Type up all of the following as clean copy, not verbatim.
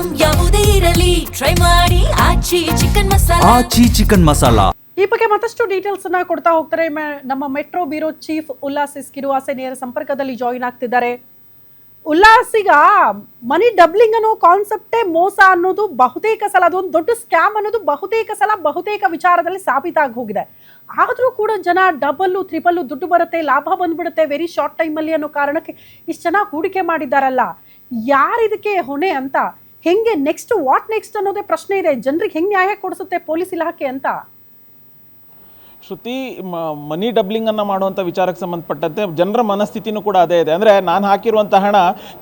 Item ಯಾವುದೇ ಇರಲಿ try ಮಾಡಿ ಆಚಿ ಚಿಕನ್ ಮಸಾಲಾ. ಈ ಬಗ್ಗೆ ಮತ್ತಷ್ಟು ಡೀಟೇಲ್ಸ್ ಅನ್ನ ಕೊಡ್ತಾ ಹೋಗ್ತಾರೆ ನಮ್ಮ ಮೆಟ್ರೋ ಬ್ಯೂರೋ ಚೀಫ್ ಉಲ್ಲಾಸ್ ಇಸ್ಕಿರುವಾಸೆ ನೇರ ಸಂಪರ್ಕದಲ್ಲಿ ಜಾಯಿನ್ ಆಗ್ತಿದ್ದಾರೆ. ಉಲ್ಲಾಸ್, ಈಗ ಮನಿ ಡಬ್ಲಿಂಗ್ ಅನ್ನೋ ಕಾನ್ಸೆಪ್ಟೇ ಮೋಸ ಅನ್ನೋದು ಬಹುತೇಕ ಸಲ, ಅದೊಂದು ದೊಡ್ಡ ಸ್ಕ್ಯಾಮ್ ಅನ್ನೋದು ಬಹುತೇಕ ಸಲ ಬಹುತೇಕ ವಿಚಾರದಲ್ಲಿ ಸಾಬೀತಾಗಿ ಹೋಗಿದೆ. ಆದರೂ ಕೂಡ ಜನ ಡಬಲ್ಲು ತ್ರಿಬಲ್ಲು ದುಡ್ಡು ಬರುತ್ತೆ, ಲಾಭ ಬಂದ್ಬಿಡುತ್ತೆ ವೆರಿ ಶಾರ್ಟ್ ಟೈಮಲ್ಲಿ ಅನ್ನೋ ಕಾರಣಕ್ಕೆ ಇಷ್ಟು ಜನ ಹೂಡಿಕೆ ಮಾಡಿದ್ದಾರಲ್ಲ, ಯಾರಿದಕ್ಕೆ ಹೊಣೆ ಅಂತ, ಹೆಂಗೆ ನೆಕ್ಸ್ಟ್ ವಾಟ್ ನೆಕ್ಸ್ಟ್ ಅನ್ನೋದೇ ಪ್ರಶ್ನೆ ಇದೆ. ಜನರಿಗೆ ಹೆಂಗೆ ನ್ಯಾಯ ಕೊಡಿಸುತ್ತೆ ಪೊಲೀಸ್ ಇಲಾಖೆ ಅಂತ? ಶ್ರುತಿ, ಮನಿ ಡಬ್ಲಿಂಗನ್ನು ಮಾಡುವಂಥ ವಿಚಾರಕ್ಕೆ ಸಂಬಂಧಪಟ್ಟಂತೆ ಜನರ ಮನಸ್ಥಿತಿನೂ ಕೂಡ ಅದೇ ಇದೆ. ಅಂದರೆ ನಾನು ಹಾಕಿರುವಂಥ ಹಣ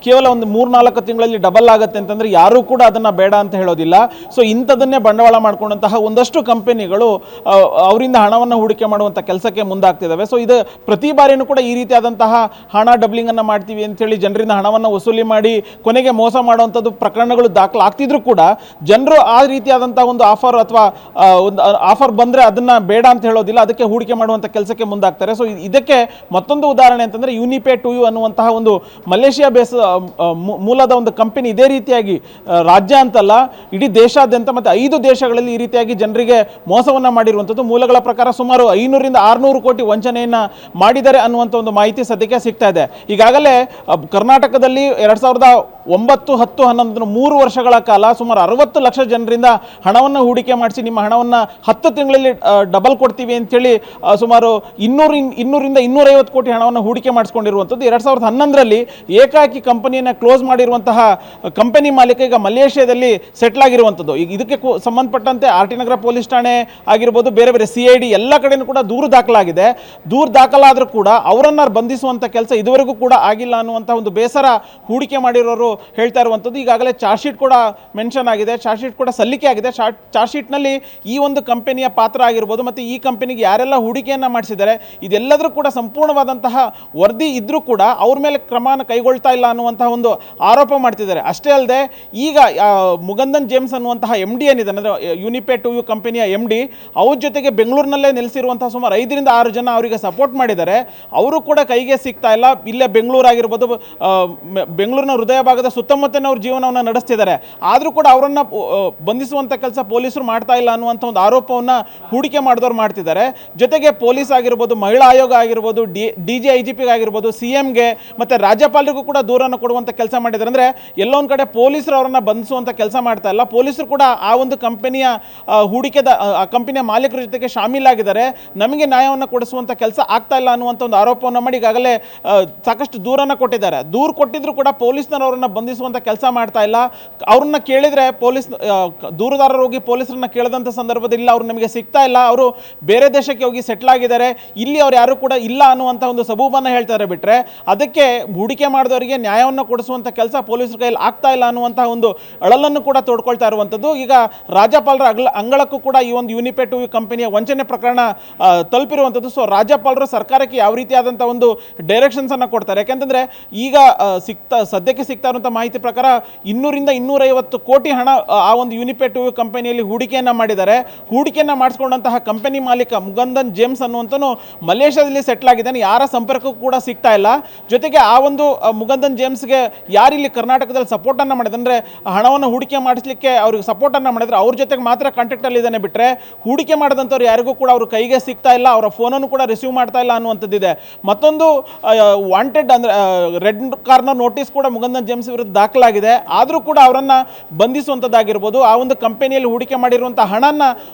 ಕೇವಲ ಒಂದು 3-4 ತಿಂಗಳಲ್ಲಿ ಡಬಲ್ ಆಗುತ್ತೆ ಅಂತಂದರೆ ಯಾರೂ ಕೂಡ ಅದನ್ನು ಬೇಡ ಅಂತ ಹೇಳೋದಿಲ್ಲ. ಸೊ ಇಂಥದನ್ನೇ ಬಂಡವಾಳ ಮಾಡ್ಕೊಂಡಂತಹ ಒಂದಷ್ಟು ಕಂಪನಿಗಳು ಅವರಿಂದ ಹಣವನ್ನು ಹೂಡಿಕೆ ಮಾಡುವಂಥ ಕೆಲಸಕ್ಕೆ ಮುಂದಾಗ್ತಿದ್ದಾವೆ. ಸೊ ಇದು ಪ್ರತಿ ಬಾರಿಯೂ ಕೂಡ ಈ ರೀತಿಯಾದಂತಹ ಹಣ ಡಬ್ಲಿಂಗನ್ನು ಮಾಡ್ತೀವಿ ಅಂತೇಳಿ ಜನರಿಂದ ಹಣವನ್ನು ವಸೂಲಿ ಮಾಡಿ ಕೊನೆಗೆ ಮೋಸ ಮಾಡುವಂಥದ್ದು ಪ್ರಕರಣಗಳು ದಾಖಲಾಗ್ತಿದ್ರು ಕೂಡ ಜನರು ಆ ರೀತಿಯಾದಂಥ ಒಂದು ಆಫರ್ ಅಥವಾ ಒಂದು ಆಫರ್ ಬಂದರೆ ಅದನ್ನು ಬೇಡ ಅಂತ ಹೇಳೋದಿಲ್ಲ, ಅದಕ್ಕೆ ಹೂಡಿಕೆ ಮಾಡುವಂಥ ಕೆಲಸಕ್ಕೆ ಮುಂದಾಗ್ತಾರೆ. ಸೊ ಇದಕ್ಕೆ ಮತ್ತೊಂದು ಉದಾಹರಣೆ ಅಂತಂದರೆ ಯುನಿಪೇ ಟು ಯು ಅನ್ನುವಂತಹ ಒಂದು ಮಲೇಷಿಯಾ ಮೂಲದ ಒಂದು ಕಂಪನಿ ಇದೇ ರೀತಿಯಾಗಿ ರಾಜ್ಯ ಅಂತಲ್ಲ ಇಡೀ ದೇಶಾದ್ಯಂತ ಮತ್ತು 5 ದೇಶಗಳಲ್ಲಿ ಈ ರೀತಿಯಾಗಿ ಜನರಿಗೆ ಮೋಸವನ್ನು ಮಾಡಿರುವಂಥದ್ದು. ಮೂಲಗಳ ಪ್ರಕಾರ ಸುಮಾರು 500-600 ಕೋಟಿ ವಂಚನೆಯನ್ನು ಮಾಡಿದ್ದಾರೆ ಅನ್ನುವಂಥ ಒಂದು ಮಾಹಿತಿ ಸದ್ಯಕ್ಕೆ ಸಿಗ್ತಾ ಇದೆ. ಈಗಾಗಲೇ ಕರ್ನಾಟಕದಲ್ಲಿ 2009, 10, 11 3 ವರ್ಷಗಳ ಕಾಲ ಸುಮಾರು 60 ಲಕ್ಷ ಜನರಿಂದ ಹಣವನ್ನು ಹೂಡಿಕೆ ಮಾಡಿಸಿ ನಿಮ್ಮ ಹಣವನ್ನು 10 ತಿಂಗಳಲ್ಲಿ ಡಬಲ್ ಕೊಡ್ತೀವಿ ಅಂತೇಳಿ ಸುಮಾರು 200-250 ಕೋಟಿ ಹಣವನ್ನು ಹೂಡಿಕೆ ಮಾಡಿಸ್ಕೊಂಡಿರುವಂಥದ್ದು. 2011ರಲ್ಲಿ ಏಕಾಏಕಿ ಕಂಪನಿಯನ್ನು ಕ್ಲೋಸ್ ಮಾಡಿರುವಂತಹ ಕಂಪನಿ ಮಾಲೀಕ ಈಗ ಮಲೇಷಿಯಾದಲ್ಲಿ ಸೆಟ್ಲ್ ಆಗಿರುವಂಥದ್ದು. ಈಗ ಇದಕ್ಕೆ ಸಂಬಂಧಪಟ್ಟಂತೆ ಆರ್ ಟಿ ನಗರ ಪೊಲೀಸ್ ಠಾಣೆ ಆಗಿರ್ಬೋದು, ಬೇರೆ ಬೇರೆ CID ಎಲ್ಲ ಕಡೆಯೂ ಕೂಡ ದೂರು ದಾಖಲಾಗಿದೆ. ದೂರು ದಾಖಲಾದರೂ ಕೂಡ ಅವರನ್ನು ಬಂಧಿಸುವಂಥ ಕೆಲಸ ಇದುವರೆಗೂ ಕೂಡ ಆಗಿಲ್ಲ ಅನ್ನುವಂಥ ಒಂದು ಬೇಸರ ಹೂಡಿಕೆ ಮಾಡಿರೋರು ಹೇಳ್ತಾ ಇರುವಂಥದ್ದು. ಈಗಾಗಲೇ ಚಾರ್ಜ್ ಶೀಟ್ ಕೂಡ ಮೆನ್ಷನ್ ಆಗಿದೆ, ಚಾರ್ಜ್ ಶೀಟ್ ಕೂಡ ಸಲ್ಲಿಕೆ ಆಗಿದೆ. ಚಾರ್ಜ್ ಶೀಟ್ನಲ್ಲಿ ಈ ಒಂದು ಕಂಪನಿಯ ಪಾತ್ರ ಆಗಿರ್ಬೋದು ಮತ್ತು ಈ ಕಂಪನಿಗೆ ಯಾರೆಲ್ಲ ಹೂಡಿಕೆಯನ್ನು ಮಾಡಿಸಿದ್ದಾರೆ ಇದೆಲ್ಲದರೂ ಕೂಡ ಸಂಪೂರ್ಣವಾದಂತಹ ವರದಿ ಇದ್ದರೂ ಕೂಡ ಅವ್ರ ಮೇಲೆ ಕ್ರಮವನ್ನು ಕೈಗೊಳ್ತಾ ಇಲ್ಲ ಅನ್ನುವಂತಹ ಒಂದು ಆರೋಪ ಮಾಡ್ತಿದ್ದಾರೆ. ಅಷ್ಟೇ ಅಲ್ಲದೆ ಈಗ ಮುಗಂದನ್ ಜೇಮ್ಸ್ ಅನ್ನುವಂತಹ MD ಏನಿದೆ, ಅಂದರೆ ಯುನಿಪೇ ಟು ಯು ಕಂಪನಿಯ MD, ಅವ್ರ ಜೊತೆಗೆ ಬೆಂಗಳೂರಿನಲ್ಲೇ ನೆಲೆಸಿರುವಂತಹ ಸುಮಾರು 5-6 ಜನ ಅವರಿಗೆ ಸಪೋರ್ಟ್ ಮಾಡಿದ್ದಾರೆ. ಅವರು ಕೂಡ ಕೈಗೆ ಸಿಗ್ತಾ ಇಲ್ಲ. ಇಲ್ಲೇ ಬೆಂಗಳೂರಾಗಿರ್ಬೋದು, ಬೆಂಗಳೂರಿನ ಹೃದಯ ಭಾಗದ ಸುತ್ತಮುತ್ತಲಿನ ಅವ್ರ ಜೀವನವನ್ನು ನಡೆಸ್ತಿದ್ದಾರೆ. ಆದರೂ ಕೂಡ ಅವರನ್ನು ಬಂಧಿಸುವಂಥ ಕೆಲಸ ಪೊಲೀಸರು ಮಾಡ್ತಾ ಇಲ್ಲ ಅನ್ನುವಂಥ ಒಂದು ಆರೋಪವನ್ನು ಹೂಡಿಕೆ ಮಾಡಿದವರು ಮಾಡ್ತಿದ್ದಾರೆ. ಜೊತೆಗೆ ಪೊಲೀಸ್ ಆಗಿರ್ಬೋದು, ಮಹಿಳಾ ಆಯೋಗ ಆಗಿರ್ಬೋದು, DGIGP ಆಗಿರ್ಬೋದು, CMಗೆ ಮತ್ತು ರಾಜ್ಯಪಾಲರಿಗೂ ಕೂಡ ದೂರನ್ನು ಕೊಡುವಂಥ ಕೆಲಸ ಮಾಡಿದ್ದಾರೆ. ಅಂದರೆ ಎಲ್ಲೊಂದು ಕಡೆ ಪೊಲೀಸರು ಅವರನ್ನು ಬಂಧಿಸುವಂಥ ಕೆಲಸ ಮಾಡ್ತಾ ಇಲ್ಲ, ಪೊಲೀಸರು ಕೂಡ ಆ ಒಂದು ಕಂಪನಿಯ ಹೂಡಿಕೆದ ಕಂಪನಿಯ ಮಾಲೀಕರ ಜೊತೆಗೆ ಶಾಮೀಲಾಗಿದ್ದಾರೆ, ನಮಗೆ ನ್ಯಾಯವನ್ನು ಕೊಡಿಸುವಂಥ ಕೆಲಸ ಆಗ್ತಾ ಇಲ್ಲ ಅನ್ನುವಂಥ ಒಂದು ಆರೋಪವನ್ನು ಮಾಡಿ ಈಗಾಗಲೇ ಸಾಕಷ್ಟು ದೂರನ್ನು ಕೊಟ್ಟಿದ್ದಾರೆ. ದೂರು ಕೊಟ್ಟಿದ್ರು ಕೂಡ ಪೊಲೀಸ್ನವರು ಅವರನ್ನು ಬಂಧಿಸುವಂಥ ಕೆಲಸ ಮಾಡ್ತಾ ಇಲ್ಲ. ಅವ್ರನ್ನ ಕೇಳಿದರೆ ದೂರುದಾರರು ಹೋಗಿ ಪೊಲೀಸರನ್ನ ಕೇಳಿದಂಥ ಸಂದರ್ಭದಲ್ಲಿ ಅವ್ರು ನಮಗೆ ಸಿಗ್ತಾ ಇಲ್ಲ, ಅವರು ಬೇರೆ ದೇಶಕ್ಕೆ ಹೋಗಿ ಸೆಟ್ಲ್ ಆಗಿದ್ದಾರೆ, ಇಲ್ಲಿ ಅವ್ರು ಯಾರು ಕೂಡ ಇಲ್ಲ ಅನ್ನುವಂಥ ಒಂದು ಸಬೂಬನ್ನು ಹೇಳ್ತಾರೆ. ಬಿಟ್ಟರೆ ಅದಕ್ಕೆ ಹೂಡಿಕೆ ಮಾಡಿದವರಿಗೆ ನ್ಯಾಯವನ್ನು ಕೊಡಿಸುವಂಥ ಕೆಲಸ ಪೊಲೀಸರ ಕೈಯಲ್ಲಿ ಆಗ್ತಾ ಇಲ್ಲ ಅನ್ನುವಂಥ ಒಂದು ಅಳಲನ್ನು ಕೂಡ ತೋಡ್ಕೊಳ್ತಾ ಇರುವಂಥದ್ದು. ಈಗ ರಾಜ್ಯಪಾಲರ ಅಂಗಳಕ್ಕೂ ಕೂಡ ಈ ಒಂದು ಯುನಿಪೇ ಟು ಯು ಕಂಪನಿಯ ವಂಚನೆ ಪ್ರಕರಣ ತಲುಪಿರುವಂಥದ್ದು. ಸೊ ರಾಜ್ಯಪಾಲರು ಸರ್ಕಾರಕ್ಕೆ ಯಾವ ರೀತಿಯಾದಂಥ ಒಂದು ಡೈರೆಕ್ಷನ್ಸನ್ನು ಕೊಡ್ತಾರೆ, ಯಾಕೆಂತಂದರೆ ಈಗ ಸದ್ಯಕ್ಕೆ ಸಿಗ್ತಾ ಇರುವಂಥ ಮಾಹಿತಿ ಪ್ರಕಾರ 200-250 ಕೋಟಿ ಹಣ ಆ ಒಂದು ಯುನಿಪೇ ಟು ಯು ಕಂಪನಿಯಲ್ಲಿ ಹೂಡಿಕೆಯನ್ನು ಮಾಡಿದ್ದಾರೆ. ಹೂಡಿಕೆಯನ್ನು ಮಾಡಿಸ್ಕೊಂಡಂತಹ ಕಂಪನಿ ಮಾಲೀಕ ಮುಗಂದನ್ ಜೇಮ್ಸ್ ಅನ್ನುವಂಥನು ಮಲೇಷ್ಯಾದಲ್ಲಿ ಸೆಟ್ಲ್ ಆಗಿದ್ದಾನೆ, ಯಾರ ಸಂಪರ್ಕಕ್ಕೂ ಕೂಡ ಸಿಗ್ತಾ ಇಲ್ಲ. ಜೊತೆಗೆ ಆ ಒಂದು ಮುಗಂದನ್ ಜೇಮ್ಸ್ಗೆ ಯಾರಿಲ್ಲಿ ಕರ್ನಾಟಕದಲ್ಲಿ ಸಪೋರ್ಟನ್ನು ಮಾಡಿದ್ರೆ, ಅಂದರೆ ಹಣವನ್ನು ಹೂಡಿಕೆ ಮಾಡಿಸಲಿಕ್ಕೆ ಅವ್ರಿಗೆ ಸಪೋರ್ಟನ್ನು ಮಾಡಿದ್ರೆ ಅವ್ರ ಜೊತೆಗೆ ಮಾತ್ರ ಕಾಂಟ್ಯಾಕ್ಟಲ್ಲಿ ಇದ್ದಾನೆ. ಬಿಟ್ಟರೆ ಹೂಡಿಕೆ ಮಾಡಿದಂಥವ್ರು ಯಾರಿಗೂ ಕೂಡ ಅವರು ಕೈಗೆ ಸಿಗ್ತಾ ಇಲ್ಲ, ಅವರ ಫೋನನ್ನು ಕೂಡ ರಿಸೀವ್ ಮಾಡ್ತಾ ಇಲ್ಲ ಅನ್ನುವಂಥದ್ದಿದೆ. ಮತ್ತೊಂದು ವಾಂಟೆಡ್ ಅಂದರೆ ರೆಡ್ ಕಾರ್ನರ್ ನೋಟಿಸ್ ಕೂಡ ಮುಗಂದನ್ ಜೇಮ್ಸ್ ವಿರುದ್ಧ ದಾಖಲಾಗಿದೆ. ಆದರೂ ಕೂಡ ಅವರನ್ನು ಬಂಧಿಸುವಂಥದ್ದಾಗಿರ್ಬೋದು, ಆ ಒಂದು ಕಂಪನಿಯಲ್ಲಿ ಹೂಡಿಕೆ ಮಾಡಿರುವಂಥ ಹಣನ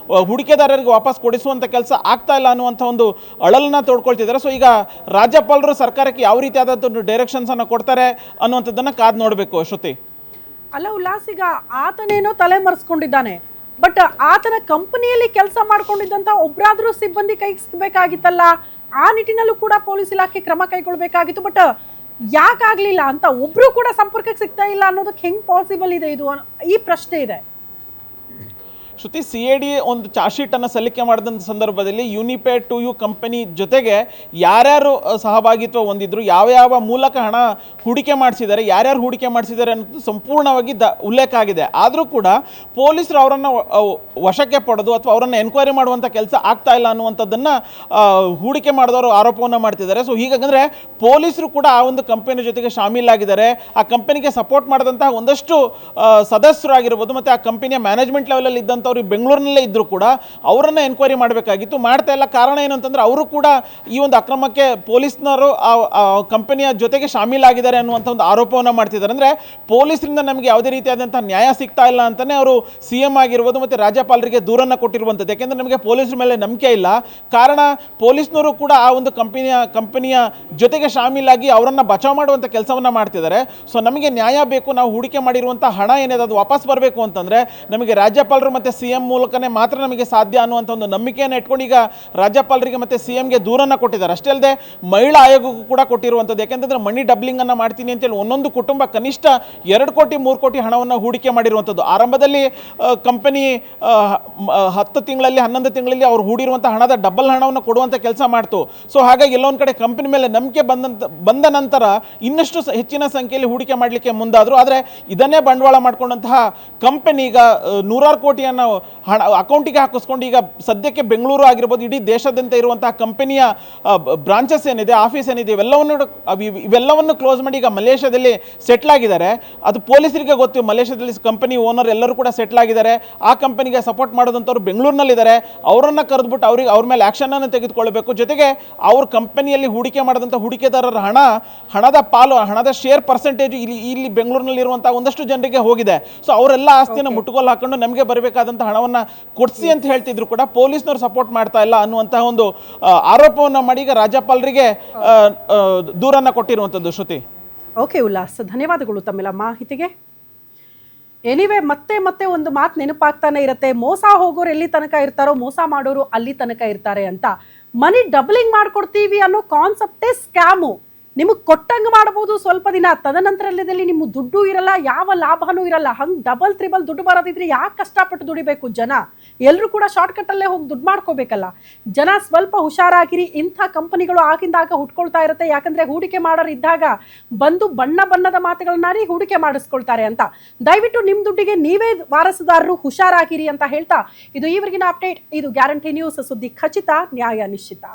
ಹೂಡಿಕೆದಾರರಿಗೆ ವಾಪಸ್ ಕೊಡಿಸುವಂಥ ಕೆಲಸ ಆಗ್ತಾ ಇಲ್ಲ ಅನ್ನುವಂಥ ಒಂದು ಅಳಲನ್ನ ತೋಡ್ಕೊಳ್ತಿದ್ದಾರೆ. ಸೊ ಈಗ ರಾಜ್ಯಪಾಲರು ಸರ್ಕಾರಕ್ಕೆ ಯಾವ ರೀತಿಯಾದಂಥ ಒಂದು ಡೈರೆಕ್ಷನ್ಸನ್ನು ಕೊಡ್ತಾರೆ ಅನ್ನುವಂಥದ್ದನ್ನು ಕಾದು ನೋಡಬೇಕು. ಶ್ರುತಿ, ಅಲ್ಲ ಉಲ್ಲಾಸ್, ಈಗ ಆತನೇನೋ ತಲೆ ಮರೆಸ್ಕೊಂಡಿದ್ದಾನೆ, ಬಟ್ ಆತನ ಕಂಪನಿಯಲ್ಲಿ ಕೆಲಸ ಮಾಡ್ಕೊಂಡಿದ್ದಂಥ ಒಬ್ಬರಾದರೂ ಸಿಬ್ಬಂದಿ ಕೈಗೆ ಸಿಗಬೇಕಾಗಿತ್ತಲ್ಲ, ಆ ನಿಟ್ಟಿನಲ್ಲೂ ಕೂಡ ಪೊಲೀಸ್ ಇಲಾಖೆ ಕ್ರಮ ಕೈಗೊಳ್ಳಬೇಕಾಗಿತ್ತು. ಬಟ್ ಯಾಕಾಗಲಿಲ್ಲ ಅಂತ, ಒಬ್ಬರು ಕೂಡ ಸಂಪರ್ಕಕ್ಕೆ ಸಿಗ್ತಾ ಇಲ್ಲ ಅನ್ನೋದಕ್ಕೆ ಹೆಂಗೆ ಪಾಸಿಬಲ್ ಇದೆ ಇದು, ಈ ಪ್ರಶ್ನೆ ಇದೆ. ಶ್ರುತಿ, CID ಒಂದು ಚಾರ್ಜ್ ಶೀಟನ್ನು ಸಲ್ಲಿಕೆ ಮಾಡಿದಂಥ ಸಂದರ್ಭದಲ್ಲಿ ಯುನಿಪೇ 2U ಕಂಪನಿ ಜೊತೆಗೆ ಯಾರ್ಯಾರು ಸಹಭಾಗಿತ್ವ ಹೊಂದಿದ್ರು, ಯಾವ ಮೂಲಕ ಹಣ ಹೂಡಿಕೆ ಮಾಡಿಸಿದ್ದಾರೆ, ಯಾರ್ಯಾರು ಹೂಡಿಕೆ ಮಾಡಿಸಿದ್ದಾರೆ ಅನ್ನೋದು ಸಂಪೂರ್ಣವಾಗಿ ಉಲ್ಲೇಖ ಆಗಿದೆ. ಆದರೂ ಕೂಡ ಪೊಲೀಸರು ಅವರನ್ನು ವಶಕ್ಕೆ ಪಡೆದು ಅಥವಾ ಅವರನ್ನು ಎನ್ಕ್ವೈರಿ ಮಾಡುವಂಥ ಕೆಲಸ ಆಗ್ತಾ ಇಲ್ಲ ಅನ್ನುವಂಥದ್ದನ್ನು ಹೂಡಿಕೆ ಮಾಡಿದವರು ಆರೋಪವನ್ನು ಮಾಡ್ತಿದ್ದಾರೆ. ಸೊ ಹೀಗಾಗಂದರೆ ಪೊಲೀಸರು ಕೂಡ ಆ ಒಂದು ಕಂಪನಿ ಜೊತೆಗೆ ಶಾಮೀಲಾಗಿದ್ದಾರೆ. ಆ ಕಂಪನಿಗೆ ಸಪೋರ್ಟ್ ಮಾಡಿದಂತಹ ಒಂದಷ್ಟು ಸದಸ್ಯರಾಗಿರ್ಬೋದು ಮತ್ತು ಆ ಕಂಪನಿಯ ಮ್ಯಾನೇಜ್ಮೆಂಟ್ ಲೆವೆಲಲ್ಲಿ ಇದ್ದಂಥವ್ರು ಬೆಂಗಳೂರಿನಲ್ಲೇ ಇದ್ದರೂ ಕೂಡ ಅವರನ್ನು ಎನ್ಕ್ವೈರಿ ಮಾಡಬೇಕಾಗಿತ್ತು, ಮಾಡ್ತಾ ಇಲ್ಲ. ಕಾರಣ ಏನಂತಂದರೆ ಅವರು ಕೂಡ ಈ ಒಂದು ಅಕ್ರಮಕ್ಕೆ ಪೊಲೀಸ್ನವರು ಆ ಕಂಪನಿಯ ಜೊತೆಗೆ ಶಾಮೀಲಾಗಿದ್ದಾರೆ ಅನ್ನುವಂಥ ಒಂದು ಆರೋಪವನ್ನು ಮಾಡ್ತಿದ್ದಾರೆ. ಅಂದರೆ ಪೊಲೀಸರಿಂದ ನಮಗೆ ಯಾವುದೇ ರೀತಿಯಾದಂಥ ನ್ಯಾಯ ಸಿಗ್ತಾ ಇಲ್ಲ ಅಂತಲೇ ಅವರು CM ಆಗಿರ್ಬೋದು ಮತ್ತು ರಾಜ್ಯಪಾಲರಿಗೆ ದೂರನ್ನು ಕೊಟ್ಟಿರುವಂಥದ್ದು. ಯಾಕೆಂದರೆ ನಮಗೆ ಪೊಲೀಸರ ಮೇಲೆ ನಂಬಿಕೆ ಇಲ್ಲ. ಕಾರಣ ಪೊಲೀಸ್ನವರು ಕೂಡ ಆ ಒಂದು ಕಂಪನಿಯ ಜೊತೆಗೆ ಶಾಮೀಲಾಗಿ ಅವರನ್ನು ಬಚಾವ್ ಮಾಡುವಂಥ ಕೆಲಸವನ್ನು ಮಾಡ್ತಿದ್ದಾರೆ. ಸೊ ನಮಗೆ ನ್ಯಾಯ ಬೇಕು, ನಾವು ಹೂಡಿಕೆ ಮಾಡಿರುವಂಥ ಹಣ ಏನಿದೆ ಅದು ವಾಪಸ್ ಬರಬೇಕು ಅಂತಂದರೆ ನಮಗೆ ರಾಜ್ಯಪಾಲರು ಮತ್ತು CM ಮೂಲಕನೇ ಮಾತ್ರ ನಮಗೆ ಸಾಧ್ಯ ಅನ್ನುವಂಥ ಒಂದು ನಂಬಿಕೆಯನ್ನು ಇಟ್ಕೊಂಡು ಈಗ ರಾಜ್ಯಪಾಲರಿಗೆ ಮತ್ತು CMಗೆ ದೂರನ್ನು ಕೊಟ್ಟಿದ್ದಾರೆ. ಅಷ್ಟೇ ಅಲ್ಲದೆ ಮಹಿಳಾ ಆಯೋಗಕ್ಕೂ ಕೂಡ ಕೊಟ್ಟಿರುವಂಥದ್ದು. ಯಾಕೆಂತಂದರೆ ಮನಿ ಡಬ್ಲಿಂಗನ್ನು ಮಾಡ್ತೀನಿ ಅಂತೇಳಿ ಒಂದೊಂದು ಕುಟುಂಬ ಕನಿಷ್ಠ 2 ಕೋಟಿ 3 ಕೋಟಿ ಹಣವನ್ನು ಹೂಡಿಕೆ ಮಾಡಿರುವಂಥದ್ದು. ಆರಂಭದಲ್ಲಿ ಕಂಪನಿ 10 ತಿಂಗಳಲ್ಲಿ 11 ತಿಂಗಳಲ್ಲಿ ಅವ್ರು ಹೂಡಿರುವಂಥ ಹಣದ ಡಬಲ್ ಹಣವನ್ನು ಕೊಡುವಂಥ ಕೆಲಸ ಮಾಡ್ತು. ಸೊ ಹಾಗಾಗಿ ಎಲ್ಲೊಂದು ಕಡೆ ಕಂಪನಿ ಮೇಲೆ ನಂಬಿಕೆ ಬಂದ ನಂತರ ಇನ್ನಷ್ಟು ಹೆಚ್ಚಿನ ಸಂಖ್ಯೆಯಲ್ಲಿ ಹೂಡಿಕೆ ಮಾಡಲಿಕ್ಕೆ ಮುಂದಾದರು. ಆದರೆ ಇದನ್ನೇ ಬಂಡವಾಳ ಮಾಡಿಕೊಂಡಂತಹ ಕಂಪನಿ ಈಗ 100 ಕೋಟಿಯನ್ನು ಹಣ ಅಕೌಂಟಿಗೆ ಹಾಕಿಸ್ಕೊಂಡು ಈಗ ಸದ್ಯಕ್ಕೆ ಬೆಂಗಳೂರು ಆಗಿರ್ಬೋದು, ಇಡೀ ದೇಶಾದ್ಯಂತ ಇರುವಂತಹ ಕಂಪನಿಯ ಬ್ರಾಂಚಸ್ ಏನಿದೆ, ಆಫೀಸ್ ಏನಿದೆ, ಇವೆಲ್ಲವನ್ನು ಕ್ಲೋಸ್ ಮಾಡಿ ಈಗ ಮಲೇಷ್ಯಾದಲ್ಲಿ ಸೆಟ್ಲ್ ಆಗಿದ್ದಾರೆ. ಅದು ಪೊಲೀಸರಿಗೆ ಗೊತ್ತು. ಮಲೇಷ್ಯಾದಲ್ಲಿ ಕಂಪನಿ ಓನರ್ ಎಲ್ಲರೂ ಕೂಡ ಸೆಟ್ಲ್ ಆಗಿದ್ದಾರೆ. ಆ ಕಂಪನಿಗೆ ಸಪೋರ್ಟ್ ಮಾಡೋದಂಥವ್ರು ಬೆಂಗಳೂರಿನಲ್ಲಿದ್ದಾರೆ. ಅವರನ್ನು ಕರೆದುಬಿಟ್ಟು ಅವ್ರ ಮೇಲೆ ಆ್ಯಕ್ಷನನ್ನು ತೆಗೆದುಕೊಳ್ಬೇಕು. ಜೊತೆಗೆ ಅವ್ರ ಕಂಪನಿಯಲ್ಲಿ ಹೂಡಿಕೆ ಮಾಡಿದಂಥ ಹೂಡಿಕೆದಾರರ ಹಣದ ಪಾಲು, ಹಣದ ಶೇರ್ ಪರ್ಸೆಂಟೇಜ್ ಇಲ್ಲಿ ಬೆಂಗಳೂರಿನಲ್ಲಿರುವಂಥ ಒಂದಷ್ಟು ಜನರಿಗೆ ಹೋಗಿದೆ. ಸೊ ಅವರೆಲ್ಲ ಆಸ್ತಿಯನ್ನು ಮುಟ್ಟುಗೋಲು ಹಾಕೊಂಡು ನಮಗೆ ಬರಬೇಕಾದಂಥ ಹಣವನ್ನು ಕೊಡಿಸಿ ಅಂತ ಹೇಳ್ತಿದ್ರು ಕೂಡ ಪೊಲೀಸ್ನವ್ರು ಸಪೋರ್ಟ್ ಮಾಡ್ತಾ ಇಲ್ಲ ಅನ್ನುವಂತಹ ಒಂದು ಆರೋಪವನ್ನು ಮಾಡಿ ಈಗ ರಾಜ್ಯಪಾಲರಿಗೆ ದೂರನ್ನು ಕೊಟ್ಟಿರುವಂಥದ್ದು. ಶ್ರುತಿ. ಓಕೆ ಉಲ್ಲಾಸ್, ಧನ್ಯವಾದಗಳು ತಮ್ಮೆಲ್ಲ ಮಾಹಿತಿಗೆ. ಎನಿವೆ ಮತ್ತೆ ಒಂದು ಮಾತು ನೆನಪಾಗ್ತಾನೆ ಇರುತ್ತೆ, ಮೋಸ ಹೋಗೋರು ಎಲ್ಲಿ ತನಕ ಇರ್ತಾರೋ ಮೋಸ ಮಾಡೋರು ಅಲ್ಲಿ ತನಕ ಇರ್ತಾರೆ ಅಂತ. ಮನಿ ಡಬ್ಲಿಂಗ್ ಮಾಡ್ಕೊಡ್ತೀವಿ ಅನ್ನೋ ಕಾನ್ಸೆಪ್ಟೇ ಸ್ಕ್ಯಾಮು. ನಿಮಗೆ ಕೊಟ್ಟಂಗೆ ಮಾಡ್ಬೋದು ಸ್ವಲ್ಪ ದಿನ, ತದನಂತರದಲ್ಲಿ ನಿಮ್ಮ ದುಡ್ಡು ಇರಲ್ಲ, ಯಾವ ಲಾಭನೂ ಇರಲ್ಲ. ಹಂಗೆ ಡಬಲ್ ತ್ರಿಬಲ್ ದುಡ್ಡು ಬರೋದಿದ್ರೆ ಯಾಕೆ ಕಷ್ಟಪಟ್ಟು ದುಡಿಬೇಕು ಜನ? ಎಲ್ಲರೂ ಕೂಡ ಶಾರ್ಟ್ಕಟ್ಟಲ್ಲೇ ಹೋಗಿ ದುಡ್ಡು ಮಾಡ್ಕೋಬೇಕಲ್ಲ. ಜನ ಸ್ವಲ್ಪ ಹುಷಾರಾಗಿರಿ. ಇಂಥ ಕಂಪನಿಗಳು ಆಗಿಂದಾಗ ಹುಟ್ಕೊಳ್ತಾ ಇರುತ್ತೆ. ಯಾಕಂದರೆ ಹೂಡಿಕೆ ಮಾಡೋರು ಇದ್ದಾಗ ಬಂದು ಬಣ್ಣದ ಮಾತುಗಳನ್ನಾರಿ ಹೂಡಿಕೆ ಮಾಡಿಸ್ಕೊಳ್ತಾರೆ ಅಂತ. ದಯವಿಟ್ಟು ನಿಮ್ಮ ದುಡ್ಡಿಗೆ ನೀವೇ ವಾರಸುದಾರರು, ಹುಷಾರಾಗಿರಿ ಅಂತ ಹೇಳ್ತಾ ಇದು ಈವರೆಗಿನ ಅಪ್ಡೇಟ್. ಇದು ಗ್ಯಾರಂಟಿ ನ್ಯೂಸ್, ಸುದ್ದಿ ಖಚಿತ, ನ್ಯಾಯ ನಿಶ್ಚಿತ.